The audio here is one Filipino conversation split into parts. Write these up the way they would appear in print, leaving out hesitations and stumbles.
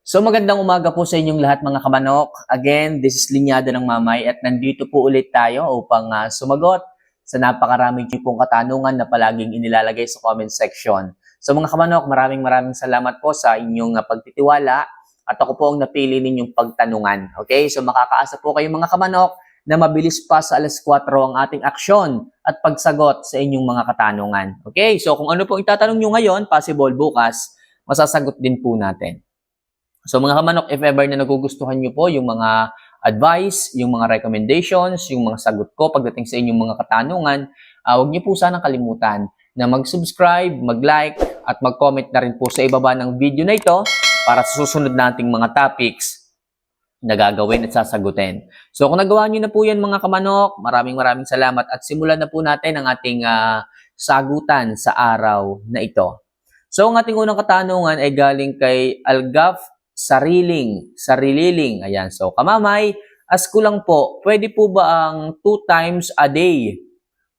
So magandang umaga po sa inyong lahat mga kamanok. Again, this is Linyado ng Mamay at nandito po ulit tayo upang sumagot sa napakaraming tipong katanungan na palaging inilalagay sa comment section. So mga kamanok, maraming salamat po sa inyong pagtitiwala at ako po ang napili ninyong pagtanungan. Okay, so makakaasa po kayo mga kamanok na mabilis pa sa alas 4 ang ating aksyon at pagsagot sa inyong mga katanungan. Okay, so kung ano po itatanong nyo ngayon, possible bukas, masasagot din po natin. So mga kamanok, if ever na nagugustuhan nyo po yung mga advice, yung mga recommendations, yung mga sagot ko pagdating sa inyong mga katanungan, huwag nyo po sanang kalimutan na mag-subscribe, mag-like, at mag-comment na rin po sa ibaba ng video na ito para sa susunod nating mga topics na gagawin at sasagutin. So kung nagawa nyo na po yan mga kamanok, maraming salamat at simulan na po natin ang ating sagutan sa araw na ito. So ang ating unang katanungan ay galing kay Algaf Sarililing. Ayan. So, kamamay, ask ko lang po, pwede po ba ang 2 times a day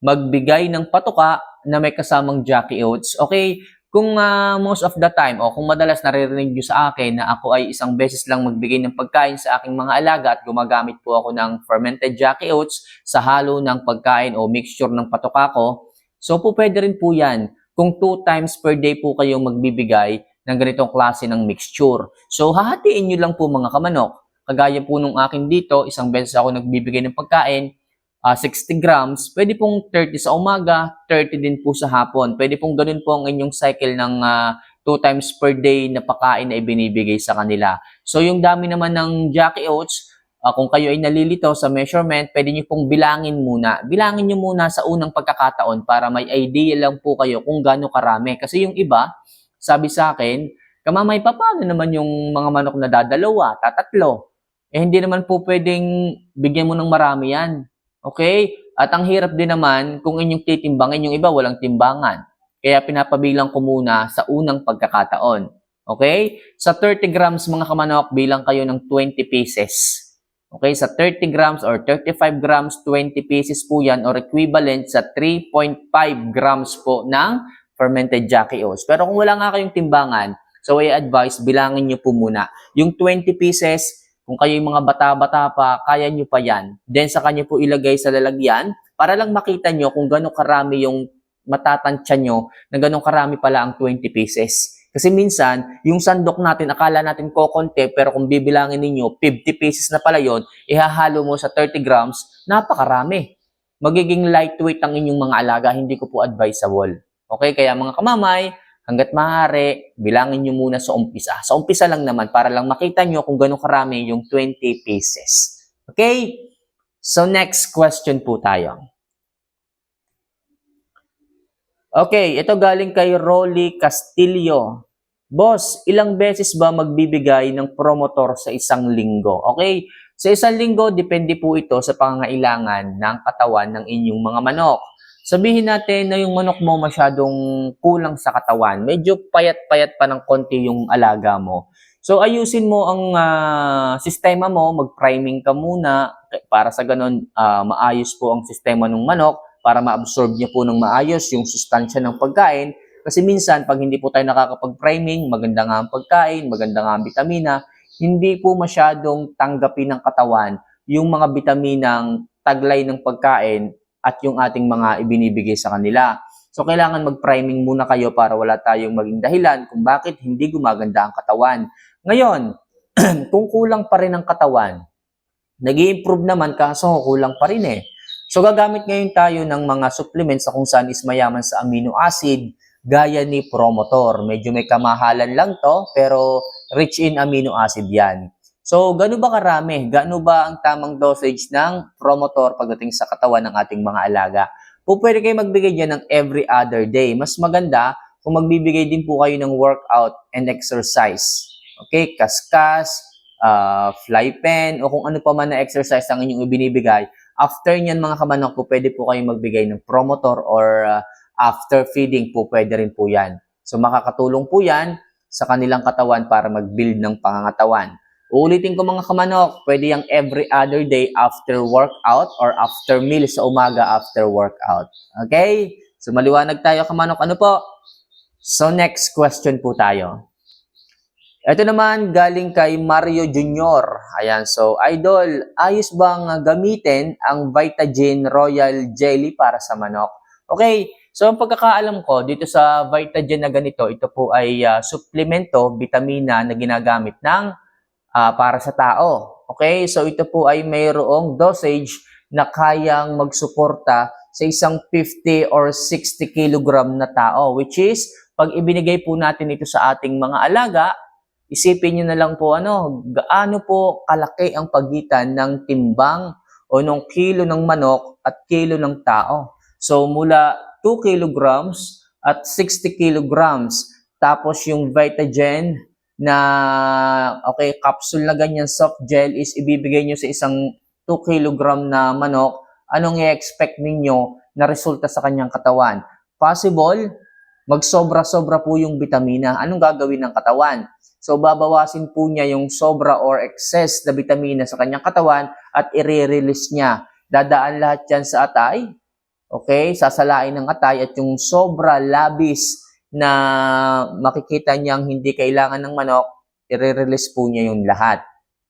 magbigay ng patuka na may kasamang Jackie Oats? Okay, kung most of the time o kung madalas naririnig nyo sa akin na ako ay isang beses lang magbigay ng pagkain sa aking mga alaga at gumagamit po ako ng fermented Jackie Oats sa halo ng pagkain o mixture ng patuka ko, so po pwede rin po yan kung 2 times per day po kayong magbibigay ng ganitong klase ng mixture. So, hahatiin nyo lang po mga kamanok. Kagaya po nung akin dito, isang beses ako nagbibigay ng pagkain, 60 grams, pwede pong 30 sa umaga, 30 din po sa hapon. Pwede pong ganun po ang inyong cycle ng 2 times per day na pagkain na ibinibigay sa kanila. So, yung dami naman ng Jackie Oats, kung kayo ay nalilito sa measurement, pwede nyo pong bilangin muna. Bilangin nyo muna sa unang pagkakataon para may idea lang po kayo kung gaano karami. Kasi yung iba, sabi sa akin, kamamay, paano naman yung mga manok na dadalawa, tatatlo? Eh, hindi naman po pwedeng bigyan mo ng marami yan. Okay? At ang hirap din naman kung inyong titimbangin, yung iba walang timbangan. Kaya pinapabilang ko muna sa unang pagkakataon. Okay? Sa 30 grams mga kamanok, bilang kayo ng 20 pieces. Okay? Sa 30 grams or 35 grams, 20 pieces po yan or equivalent sa 3.5 grams po ng fermented Jackie Oats. Pero kung wala nga kayong timbangan, so I advise, bilangin nyo po muna. Yung 20 pieces, kung kayo yung mga bata-bata pa, kaya nyo pa yan. Then sa kanya po ilagay sa lalagyan para lang makita nyo kung gano'ng karami yung matatansya nyo na gano'ng karami pala ang 20 pieces. Kasi minsan, yung sandok natin, akala natin kokonti, pero kung bibilangin ninyo, 50 pieces na pala yon, ihahalo mo sa 30 grams, napakarami. Magiging lightweight ang inyong mga alaga, hindi ko po advisable. Okay, kaya mga kamamay, hanggat maaari, bilangin nyo muna sa umpisa. Sa umpisa lang naman, para lang makita nyo kung gano'ng karami yung 20 pieces. Okay? So, next question po tayo. Okay, ito galing kay Rolly Castillo. Boss, ilang beses ba magbibigay ng promotor sa isang linggo? Okay, sa isang linggo, depende po ito sa pangangailangan ng katawan ng inyong mga manok. Sabihin natin na yung manok mo masyadong kulang sa katawan. Medyo payat-payat pa ng konti yung alaga mo. So, ayusin mo ang sistema mo. Mag-priming ka muna para sa ganun maayos po ang sistema ng manok para ma-absorb niya po ng maayos yung sustansya ng pagkain. Kasi minsan, pag hindi po tayo nakakapag-priming, maganda nga ang pagkain, maganda nga ang vitamina, hindi po masyadong tanggapin ng katawan yung mga vitaminang taglay ng pagkain at yung ating mga ibinibigay sa kanila. So, kailangan mag-priming muna kayo para wala tayong maging dahilan kung bakit hindi gumaganda ang katawan. Ngayon, kung kulang pa rin ang katawan, nag-i-improve naman kaso kulang pa rin eh. So, gagamit ngayon tayo ng mga supplements na kung saan is mayaman sa amino acid, gaya ni Promotor. Medyo may kamahalan lang to, pero rich in amino acid yan. So, gaano ba karami? Gaano ba ang tamang dosage ng Promotor pagdating sa katawan ng ating mga alaga? Po pwede kayo magbigay dyan ng every other day. Mas maganda kung magbibigay din po kayo ng workout and exercise. Okay, kaskas, fly pen, o kung ano pa man na exercise ang inyong ibinibigay. After nyan mga kamanok po, pwede po kayong magbigay ng Promotor or after feeding po, pwede rin po yan. So, makakatulong po yan sa kanilang katawan para mag-build ng pangangatawan. Uulitin ko mga kamanok, pwede yung every other day after workout or after meal sa umaga after workout. Okay? So, maliwanag tayo kamanok. Ano po? So, next question po tayo. Ito naman galing kay Mario Junior. Ayan, so idol, ayos bang gamitin ang Vitagen Royal Jelly para sa manok? Okay, so ang pagkakaalam ko dito sa Vitagen na ganito, ito po ay suplemento, vitamina na ginagamit ng para sa tao. Okay, so ito po ay mayroong dosage na kayang magsuporta sa isang 50 or 60 kilogram na tao, which is pag ibinigay po natin ito sa ating mga alaga, isipin nyo na lang po gaano po kalaki ang pagitan ng timbang o ng kilo ng manok at kilo ng tao. So mula 2 kilograms at 60 kilograms, tapos yung Vitagen na capsule na ganyan soft gel is ibibigay nyo sa isang 2 kilogram na manok, anong i-expect ninyo na resulta sa kanyang katawan? Possible, magsobra-sobra po yung vitamina. Anong gagawin ng katawan? So, babawasin po niya yung sobra or excess na vitamina sa kanyang katawan at i-release niya. Dadaan lahat yan sa atay. Okay? Sasalain ng atay at yung sobra labis na makikita niyang hindi kailangan ng manok, i-release po niya yung lahat.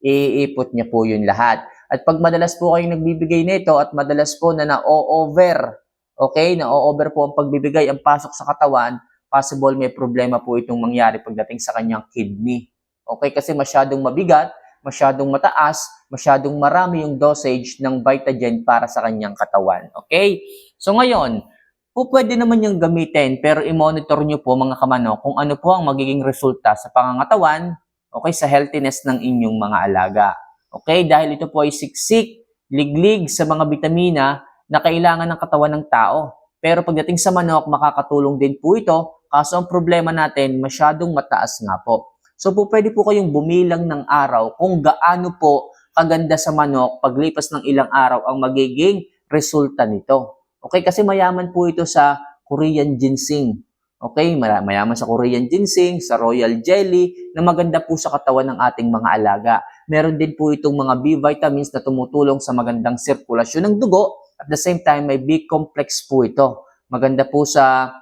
Iipot niya po yung lahat. At pag madalas po kayong nagbibigay nito at madalas po na na-over, okay, na-over po ang pagbibigay, ang pasok sa katawan, possible may problema po itong mangyari pagdating sa kanyang kidney. Okay, kasi masyadong mabigat, masyadong mataas, masyadong marami yung dosage ng Vitagen para sa kanyang katawan. Okay? So ngayon, pwede naman yung gamitin pero i-monitor nyo po mga kamanok kung ano po ang magiging resulta sa pangangatawan, okay, sa healthiness ng inyong mga alaga. Okay, dahil ito po ay siksik, liglig sa mga vitamina na kailangan ng katawan ng tao. Pero pagdating sa manok, makakatulong din po ito. Kaso ang problema natin, masyadong mataas nga po. So pwede po kayong bumilang ng araw kung gaano po kaganda sa manok paglipas ng ilang araw ang magiging resulta nito. Okay, kasi mayaman po ito sa Korean ginseng. Okay, mayaman sa Korean ginseng, sa royal jelly, na maganda po sa katawan ng ating mga alaga. Meron din po itong mga B vitamins na tumutulong sa magandang sirkulasyon ng dugo. At the same time, may B complex po ito. Maganda po sa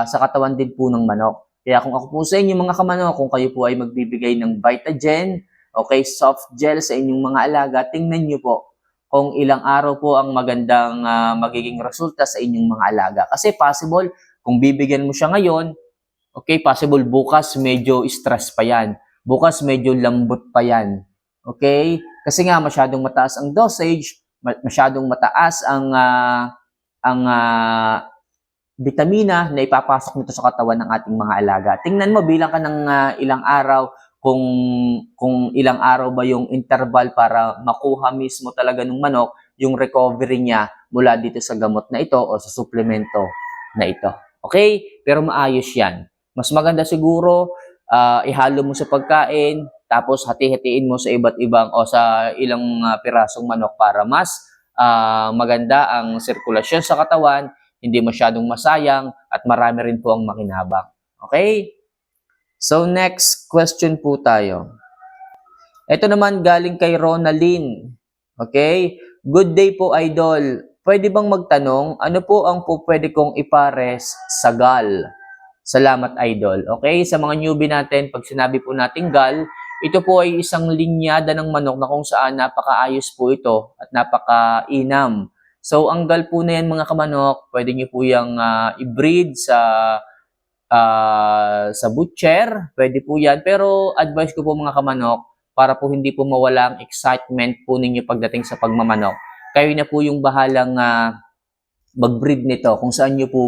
katawan din po ng manok. Kaya kung ako po sa inyo mga kamanok, kung kayo po ay magbibigay ng Vitagen, okay, soft gel sa inyong mga alaga, tingnan nyo po kung ilang araw po ang magandang magiging resulta sa inyong mga alaga. Kasi possible, kung bibigyan mo siya ngayon, okay, possible bukas medyo stress pa yan. Bukas medyo lambot pa yan. Okay? Kasi nga masyadong mataas ang dosage, masyadong mataas ang vitamina na ipapasok nito sa katawan ng ating mga alaga. Tingnan mo, bilang ka ng ilang araw, kung ilang araw ba yung interval para makuha mismo talaga ng manok yung recovery niya mula dito sa gamot na ito o sa suplemento na ito. Okay? Pero maayos yan. Mas maganda siguro, ihalo mo sa pagkain, tapos hati-hatiin mo sa iba't ibang o sa ilang pirasong manok para mas maganda ang sirkulasyon sa katawan, hindi masyadong masayang, at marami rin po ang makinabang. Okay? So, next question po tayo. Ito naman galing kay Ronaldine. Okay? Good day po, idol. Pwede bang magtanong, ano po ang pwede kong ipares sa gal? Salamat, idol. Okay? Sa mga newbie natin, pag sinabi po natin gal, ito po ay isang linyada ng manok na kung saan napakaayos po ito at napakainam. So, ang gal po na yan mga kamanok, pwede nyo po yung i-breed sa butcher, pwede po yan. Pero advice ko po mga kamanok, para po hindi po mawala ang excitement po ninyo pagdating sa pagmamanok, kayo na po yung bahalang mag-breed nito kung saan nyo po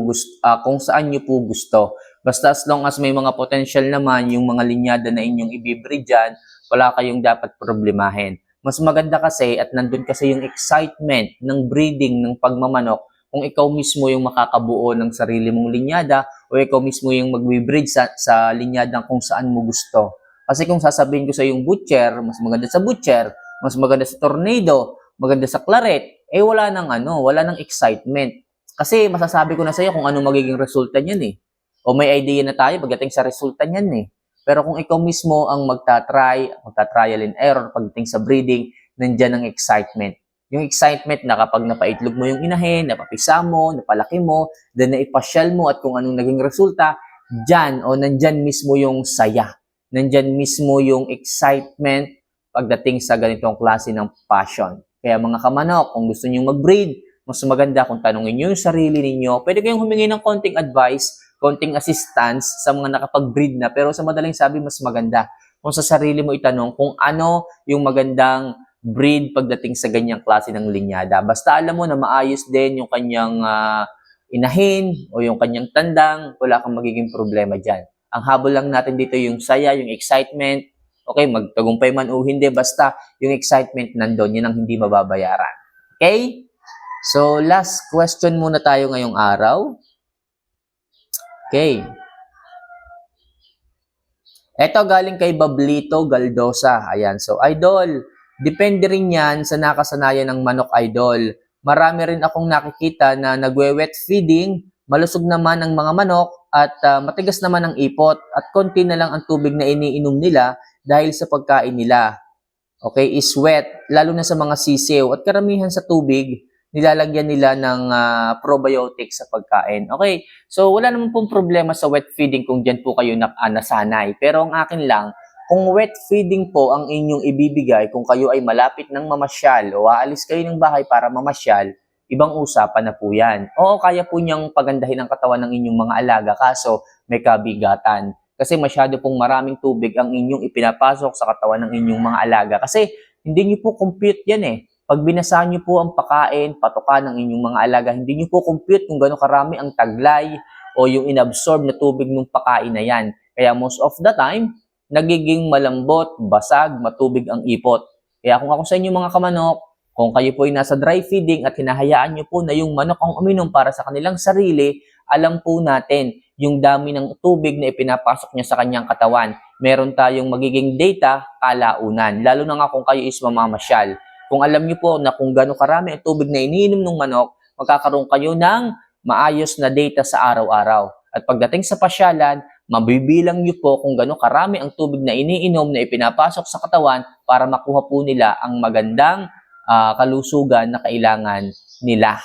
gusto. Basta as long as may mga potential naman yung mga linyada na inyong i-breed dyan, wala kayong dapat problemahin. Mas maganda kasi at nandun kasi yung excitement ng breeding, ng pagmamanok, kung ikaw mismo yung makakabuo ng sarili mong linyada o ikaw mismo yung magbe-breed sa linyada kung saan mo gusto. Kasi kung sasabihin ko sa yung butcher, mas maganda sa butcher, mas maganda sa tornado, maganda sa claret, wala nang excitement. Kasi masasabi ko na sa iyo kung ano magiging resulta niyan eh. O may idea na tayo pagdating sa resulta niyan eh. Pero kung ikaw mismo ang magta-trial and error pagdating sa breeding, nandiyan ang excitement. Yung excitement na kapag napaitlog mo yung inahin, napapisa mo, napalaki mo, then naipasyal mo at kung anong naging resulta, nandyan mismo yung saya nandyan mismo yung excitement pagdating sa ganitong klase ng passion. Kaya mga kamanok, kung gusto niyo mag-breed, mas maganda kung tanungin niyo yung sarili ninyo. Pwede kayong humingi ng konting advice, konting assistance sa mga nakapag-breed na, pero sa madaling sabi, mas maganda kung sa sarili mo itanong kung ano yung magandang breed pagdating sa ganyang klase ng linyada. Basta alam mo na maayos din yung kanyang inahin o yung kanyang tandang, wala kang magiging problema dyan. Ang habol lang natin dito yung saya, yung excitement. Okay, magtagumpay man o hindi, basta yung excitement nandun, yun ang hindi mababayaran. Okay? So, last question muna tayo ngayong araw. Okay. Ito galing kay Bablito Galdosa. Ayan. So, idol, depende rin yan sa nakasanayan ng manok, idol. Marami rin akong nakikita na nagwe-wet feeding, malusog naman ang mga manok at matigas naman ang ipot at konti na lang ang tubig na iniinom nila dahil sa pagkain nila. Okay, is wet, lalo na sa mga sisiw at karamihan sa tubig, nilalagyan nila ng probiotics sa pagkain. Okay, so wala naman pong problema sa wet feeding kung dyan po kayo nasanay. Pero ang akin lang, kung wet feeding po ang inyong ibibigay, kung kayo ay malapit ng mamasyal o aalis kayo ng bahay para mamasyal, ibang usapan na po yan. Oo, kaya po niyang pagandahin ang katawan ng inyong mga alaga, kaso may kabigatan. Kasi masyado pong maraming tubig ang inyong ipinapasok sa katawan ng inyong mga alaga. Kasi hindi niyo po compute yan eh. Pag binasahan niyo po ang pakain, patukan ng inyong mga alaga, hindi niyo po compute kung gano'ng karami ang taglay o yung inabsorb na tubig ng pakain na yan. Kaya most of the time, nagiging malambot, basag, matubig ang ipot. Kaya kung ako sa inyo mga kamanok, kung kayo po ay nasa dry feeding at hinahayaan niyo po na yung manok ang uminom para sa kanilang sarili, alam po natin yung dami ng tubig na ipinapasok niya sa kanyang katawan. Meron tayong magiging data kalaunan, lalo na nga kung kayo is mamamasyal. Kung alam niyo po na kung gaano karami ang tubig na iniinom ng manok, magkakaroon kayo ng maayos na data sa araw-araw. At pagdating sa pasyalan, mabibilang niyo po kung gaano karami ang tubig na iniinom na ipinapasok sa katawan para makuha po nila ang magandang kalusugan na kailangan nila.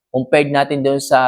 Compared natin doon sa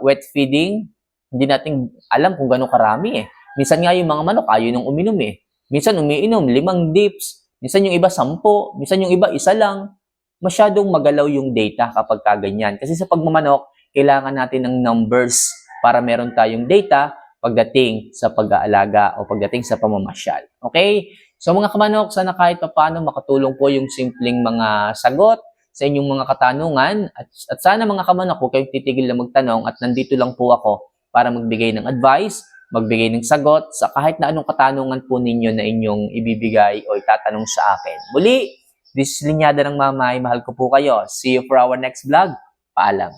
wet feeding, hindi natin alam kung gaano karami eh. Minsan nga yung mga manok ayaw nang uminom eh. Minsan umiinom 5 dips, minsan yung iba 10, minsan yung iba 1 lang. Masyadong magalaw yung data kapag kaganyan. Kasi sa pagmamanok, kailangan natin ng numbers para meron tayong data pagdating sa pag-aalaga o pagdating sa pamamasyal. Okay? So mga kamanok, sana kahit paano makatulong po yung simpleng mga sagot sa inyong mga katanungan at sana mga kamanok, huwag kayong titigil na magtanong at nandito lang po ako para magbigay ng advice, magbigay ng sagot sa kahit na anong katanungan po ninyo na inyong ibibigay o itatanong sa akin. Muli, this is Linyada ng Mamay. Mahal ko po kayo. See you for our next vlog. Paalam.